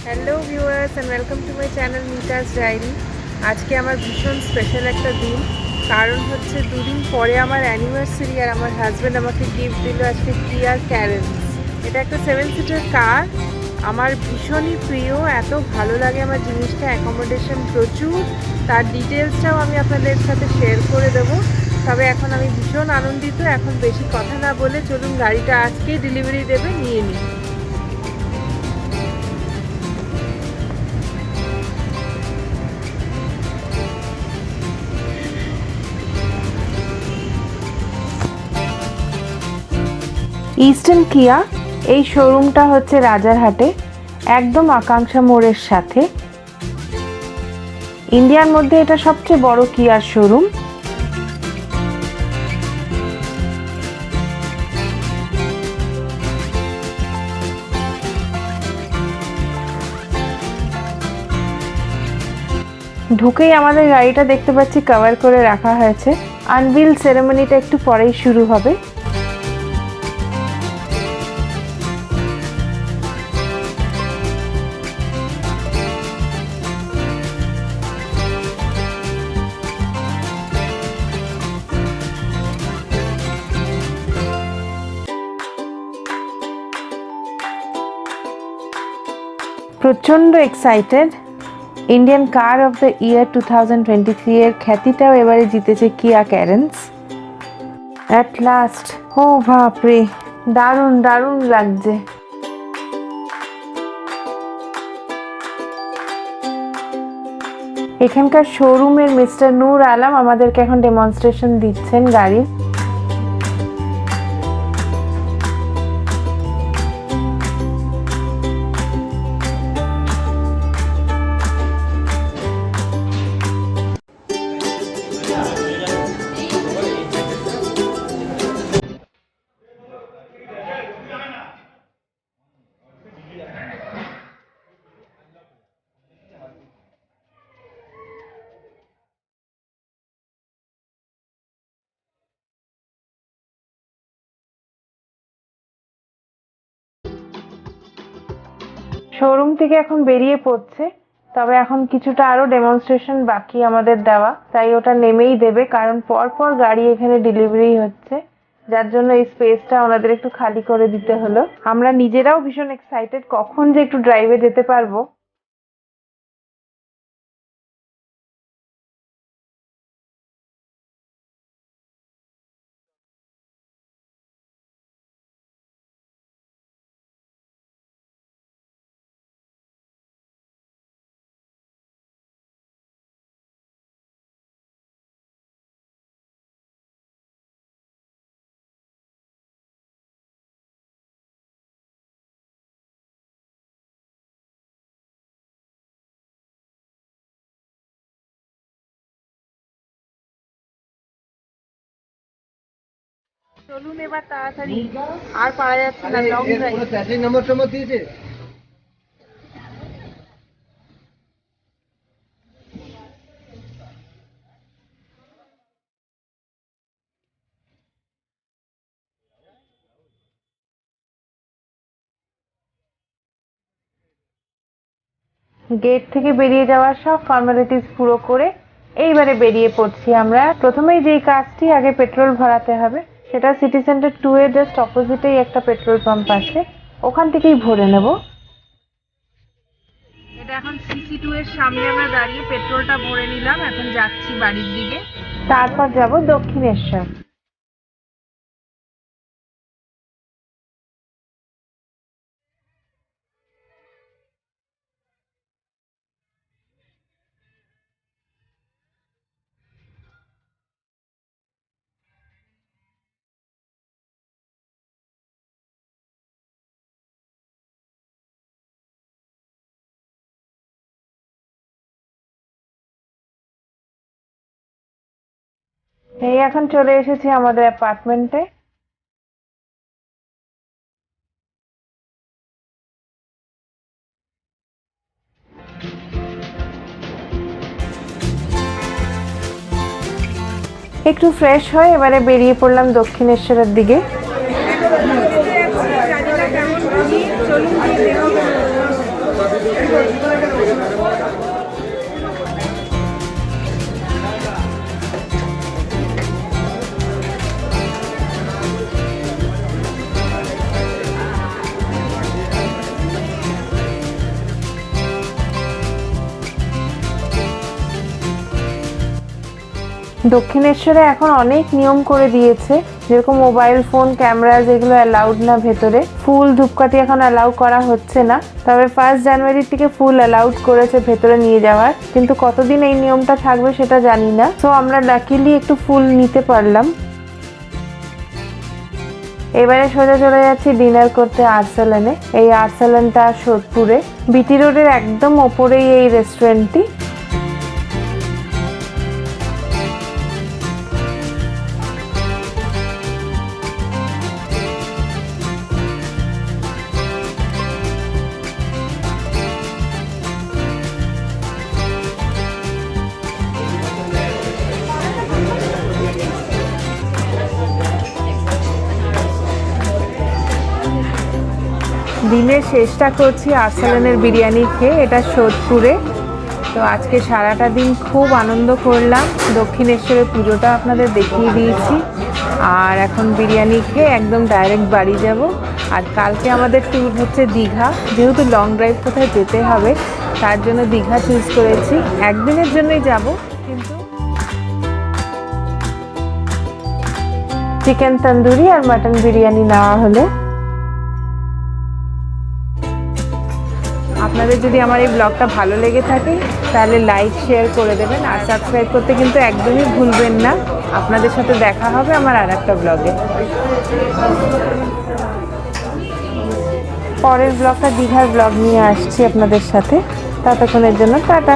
Hello viewers and welcome to my channel Mita's diary. আজকে আমার ভীষণ স্পেশাল একটা দিন, কারণ হচ্ছে দুদিন পরে আমার অ্যানিভার্সারি আর আমার হাজব্যান্ড আমাকে গিফট দিল আজকে কিয়া ক্যারেন্স। এটা একটা 7 সিটার কার, আমার ভীষণই প্রিয়, এত ভালো লাগে আমার জিনিসটা, অ্যাকোমোডেশন প্রচুর, তার ডিটেলসটাও আমি আপনাদের সাথে শেয়ার করে দেবো। তবে এখন আমি ভীষণ আনন্দিত, এখন বেশি কথা না বলে চলুন গাড়িটা আজকেই ডেলিভারি দেবে, নিয়ে নিই। ইস্টার্ন কিয়া, এই শোরুমটা হচ্ছে রাজারহাটে, একদম আকাঙ্ক্ষা মোড়ের সাথে। ইন্ডিয়ার মধ্যে এটা সবচেয়ে বড় কিয়ার শোরুম। ঢুকেই আমাদের গাড়িটা দেখতে পাচ্ছি কভার করে রাখা হয়েছে। আনভিল সেরেমনিটা একটু পরেই শুরু হবে। প্রচণ্ড excited. Indian car of the year 2023 এর খ্যাতিটাও এবারে জিতেছে কিয়া ক্যারেন্স। অ্যাট লাস্ট, ও বাপরে, দারুণ দারুণ লাগছে। এখানকার শোরুমের মিস্টার নূর আলম আমাদেরকে এখন ডেমনস্ট্রেশন দিচ্ছেন গাড়ির। শোরুম থেকে এখন বেরিয়ে পড়ছে, তবে এখন কিছুটা আরো ডেমনস্ট্রেশন বাকি আমাদের দেওয়া, তাই ওটা নেমেই দেবে, কারণ পরপর গাড়ি এখানে ডেলিভারি হচ্ছে, যার জন্য এই স্পেসটা ওনাদের একটু খালি করে দিতে হলো। আমরা নিজেরাও ভীষণ এক্সাইটেড কখন যে একটু ড্রাইভে যেতে পারবো। চলুন এবার তাড়াতাড়ি, আর পারা যাচ্ছে না, লং ড্রাইভ। নম্বর দিয়েছে। গেট থেকে বেরিয়ে যাওয়ার সব ফর্মালিটিস পুরো করে এইবারে বেরিয়ে পড়ছি আমরা। প্রথমেই যেই কাজটি, আগে পেট্রোল ভরাতে হবে, সেটা সিটি সেন্টার 2 এর জাস্ট অপোজিটেই একটা পেট্রোল পাম্প আছে, ওখান থেকেই ভরে নেব। এটা এখন সিসি 2 এর সামনে আমরা দাঁড়িয়ে পেট্রোলটা ভরে নিলাম, এখন যাচ্ছি বাড়ির দিকে, তারপর যাব দক্ষিণেশ্বর। এই এখন চলে এসেছি আমাদের অ্যাপার্টমেন্টে। একটু ফ্রেশ হয়ে এবারে বেরিয়ে পড়লাম দক্ষিণেশ্বরের দিকে। দক্ষিণেশ্বরে এখন অনেক নিয়ম করে দিয়েছে, যেরকম মোবাইল ফোন ক্যামেরা যেগুলো অ্যালাউড না ভেতরে, ফুল ধূপকাঠি এখন অ্যালাউ করা হচ্ছে না। তবে 1 জানুয়ারি থেকে ফুল অ্যালাউড করেছে ভেতরে নিয়ে যাওয়ার, কিন্তু কতদিন এই নিয়মটা থাকবে সেটা জানি না। তো আমরা লাকিলি একটু ফুল নিতে পারলাম। এবারে সোজা চলে যাচ্ছি ডিনার করতে আর্সেলানে। এই আর্সেলানটা সোদপুরে, বিটি রোডের একদম ওপরেই এই রেস্টুরেন্টটি। দিনের শেষটা করছি আর্সেলানের বিরিয়ানি খেয়ে, এটা সোদপুরে। তো আজকে সারাটা দিন খুব আনন্দ করলাম, দক্ষিণেশ্বরের পুজোটা আপনাদের দেখিয়ে দিয়েছি, আর এখন বিরিয়ানি খেয়ে একদম ডাইরেক্ট বাড়ি যাব। আর কালকে আমাদের ট্যুর হচ্ছে দীঘা, যেহেতু লং ড্রাইভ কোথায় যেতে হবে তার জন্য দীঘা চুজ করেছি। একদিনের জন্যই যাব, কিন্তু চিকেন তন্দুরি আর মাটন বিরিয়ানি নেওয়া হলো। আপনাদের যদি আমার এই ব্লগটা ভালো লেগে থাকে তাহলে লাইক শেয়ার করে দেবেন, আর সাবস্ক্রাইব করতে কিন্তু একদমই ভুলবেন না। আপনাদের সাথে দেখা হবে আমার আরেকটা ব্লগে। পরের ব্লগটা দীঘার ব্লগ নিয়ে আসছি আপনাদের সাথে। ততক্ষণের জন্য টাটা।